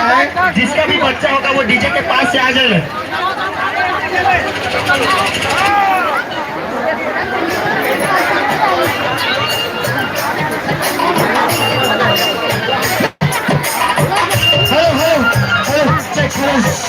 गया है, जिसका भी बच्चा होगा वो डीजे के पास से आ जाए। Hello hello hello check hello